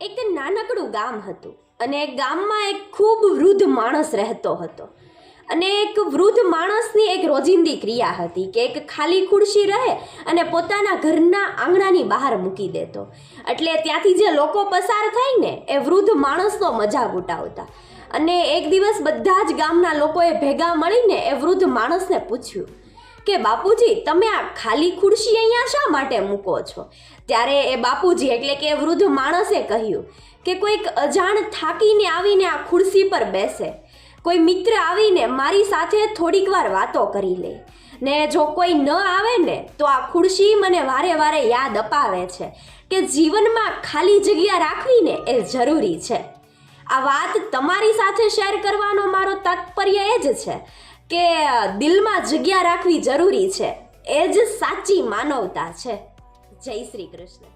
એક નાનકડું ગામ હતું અને ગામમાં એક ખૂબ વૃદ્ધ માણસ રહેતો હતો. અને એક વૃદ્ધ માણસની એક રોજિંદી ક્રિયા હતી કે એક ખાલી ખુરશી રહે અને પોતાના ઘરના આંગણાની બહાર મૂકી દેતો. એટલે ત્યાંથી જે લોકો પસાર થાય ને એ વૃદ્ધ માણસનો મજાક ઉડાવતા. અને એક દિવસ બધા જ ગામના લોકોએ ભેગા મળીને એ વૃદ્ધ માણસને પૂછ્યું કે બાપુજી, તમે આ ખાલી ખુરશી અહીંયા શા માટે મૂકો છો? ત્યારે એ બાપુજી એટલે કે વૃદ્ધ માણસે કહ્યું કે કોઈક અજાણ થાકીને આવીને આ ખુરશી પર બેસે, કોઈ મિત્ર આવીને મારી સાથે થોડીક વાર વાતો કરી લે, ને જો કોઈ ન આવે ને તો આ ખુરશી મને વારે વારે યાદ અપાવે છે કે જીવનમાં ખાલી જગ્યા રાખવીને એ જરૂરી છે. આ વાત તમારી સાથે શેર કરવાનો મારો તાત્પર્ય એ જ છે કે દિલમાં જગ્યા રાખવી જરૂરી છે. એ જ સાચી માનવતા છે. જય શ્રી કૃષ્ણ.